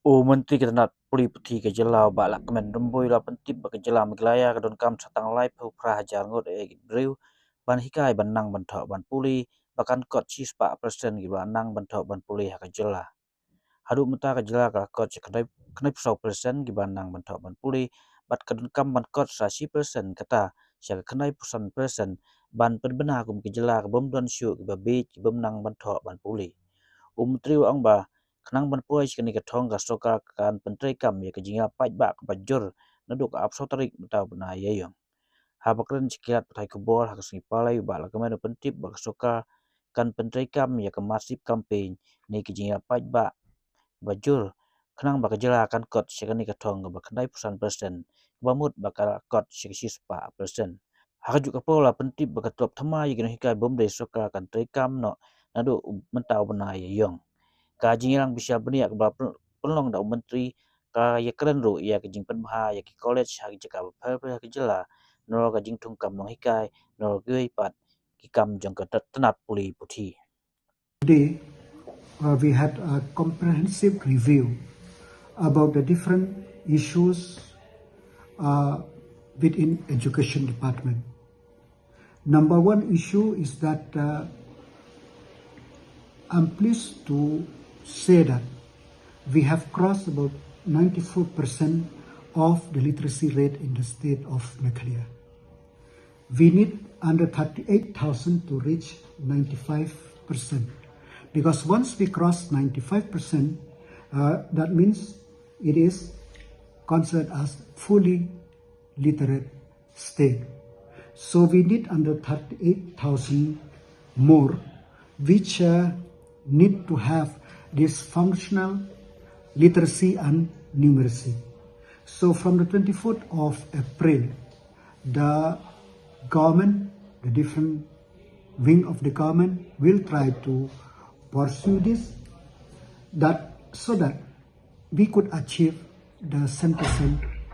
O Menteri Ketenat Puli Putih ke Jelau balak kemen remboi la pentip ba ke Jelau Meghalaya ke don kam satang lai pu pra Hajar ngot driu ban hikai ban nang ban thok ban puli bakan kot chis pa presiden gi ban nang ban thok ban puli ha ke Jelau hadu mata ke Jelau ka kot kedai knai pusau presiden gi ban nang ban thok ban puli bat ke don kam ban kot sa si presiden kata sya knai pusan presiden ban penbena kum ke Jelau ke bom don syu ke ba Biej bom nang ban thok ban puli triu ang ba kenang ban puai kini ke thong ka soka kan pentrai kam ya ke jinga paj ba ke bajur naduk ap sotarik betau bena yeyong ha bakren cikiat patai ke bol ha kesingi palai ba la kemana pentip ba ke soka kan pentrai kam ya ke masif campaign ni ke jinga paj ba bajur kenang ba ke jela kan kot sikani ke thong ba kendai pusan presiden bamut ba ka kot sikisi spa presiden ha juk pola pentip ba ke top thama ya ke hikai bom dei soka kan trai kam no naduk mentau bena yeyong kaji yang bisa beniak ba pelong da menteri ka ya keren ro ya ke jing penha ya ke college ha jeka pa ke jela no ka jing tung kam long hikai no gei pat ki kam jong ka tenat puli puthi Today, we had a comprehensive review about the different issues within education department. Number one issue is that I'm pleased to say that we have crossed about 94% of the literacy rate in the state of Meghalaya. We need under 38,000 to reach 95%. Because once we cross 95%, that means it is considered as fully literate state. So we need under 38,000 more, which need to have this functional literacy and numeracy. So from the 24th of April, the government, the different wing of the government will try to pursue this so that we could achieve the 100%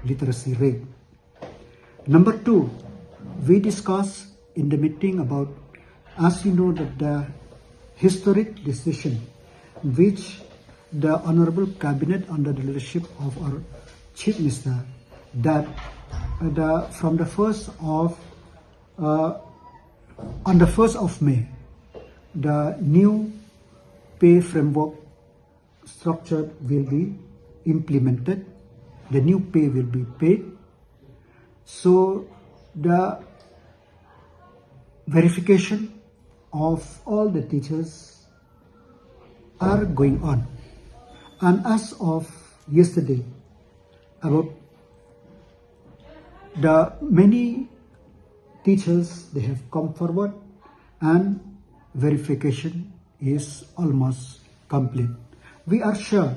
literacy rate. Number two, we discussed in the meeting about, as you know, that the historic decision which the Honorable Cabinet under the leadership of our Chief Minister that from the 1st of on the 1st of May, the new pay framework structure will be implemented. The new pay will be paid. So the verification of all the teachers are going on. And as of yesterday, about the many teachers, they have come forward and verification is almost complete. We are sure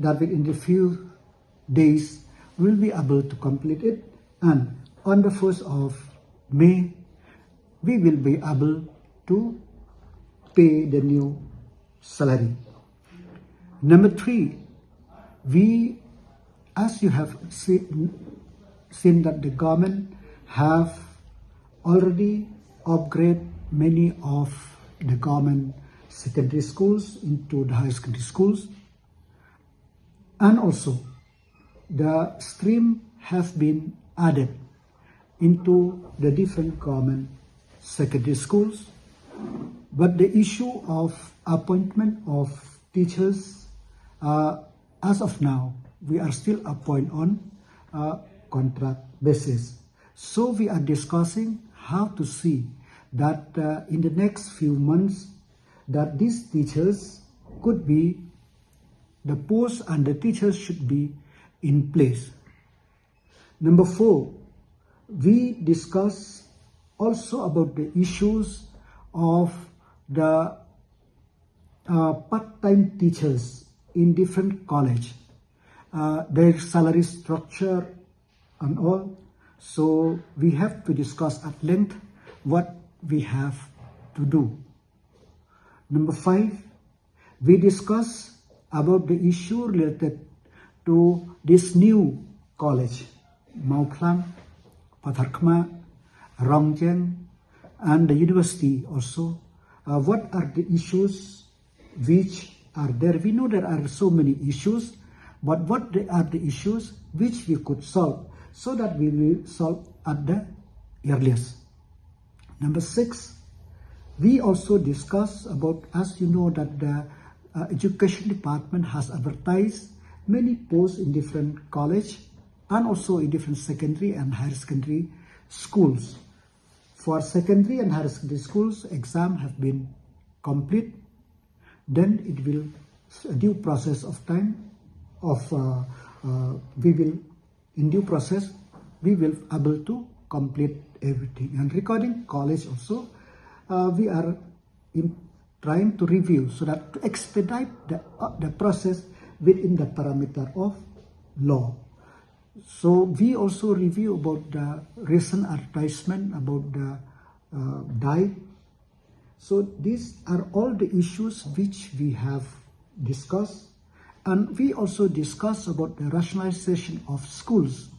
that within a few days we'll be able to complete it, and on the 1st of May we will be able to pay the new salary. Number three, we, as you have seen that the government have already upgraded many of the government secondary schools into the high secondary schools, and also the stream have been added into the different government secondary schools. But the issue of appointment of teachers, as of now, we are still appoint on a contract basis. So we are discussing how to see that in the next few months that these teachers could be, the posts and the teachers should be in place. Number four, we discuss also about the issues of the part-time teachers in different college, their salary structure and all. So we have to discuss at length what we have to do. Number five, we discuss about the issue related to this new college, Mauklang, Patharkma, Rongjeng, and the university also. What are the issues which are there? We know there are so many issues, but what are the issues which we could solve so that we will solve at the earliest. Number 6, we also discuss about, as you know, that the education department has advertised many posts in different college and also in different secondary and higher secondary schools. For secondary and higher secondary schools, exam have been complete. Then it will due process of time of we will in due process we will able to complete everything. And regarding college also, we are trying to review so that to expedite the process within the parameter of law. So we also review about the recent advertisement about the DIE. So these are all the issues which we have discussed, and we also discuss about the rationalization of schools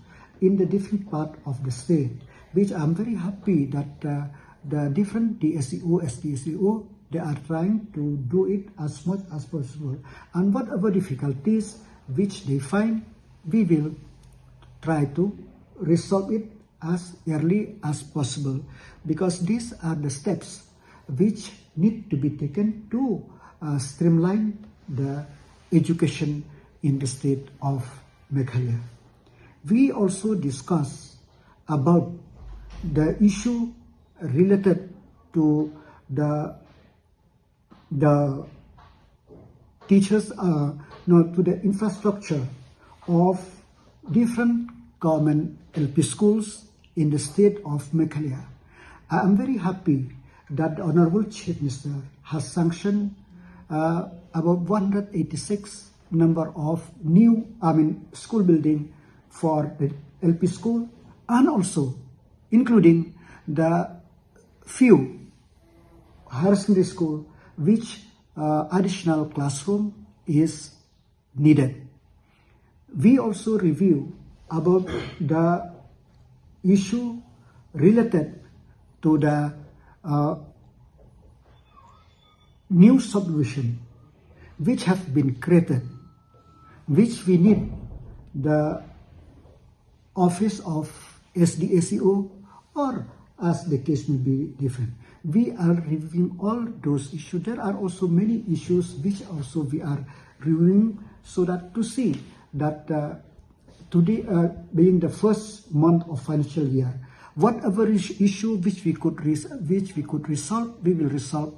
in the different part of the state, which I'm very happy that the different DSEO, SDSEO, they are trying to do it as much as possible. And whatever difficulties which they find, we will try to resolve it as early as possible, because these are the steps which need to be taken to streamline the education in the state of Meghalaya. We also discuss about the issue related to the teachers, to the infrastructure of different government LP schools in the state of Meghalaya. I am very happy that the Honorable Chief Minister has sanctioned about 186 number of new, school building for the LP school, and also including the few higher secondary school which additional classroom is needed. We also review about the issue related to the new subdivision which have been created, which we need the office of SDSEO, or as the case may be different. We are reviewing all those issues. There are also many issues which also we are reviewing, so that to see that today being the first month of financial year, whatever issue which we could resolve, we will resolve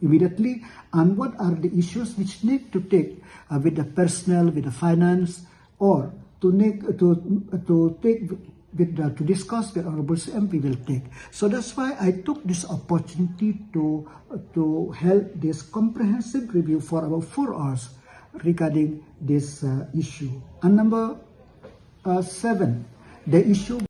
immediately. And what are the issues which need to take with the personnel, with the finance, or to discuss with Honorable CM, we will take. So that's why I took this opportunity to help this comprehensive review for about 4 hours regarding this issue. And number 7, the issue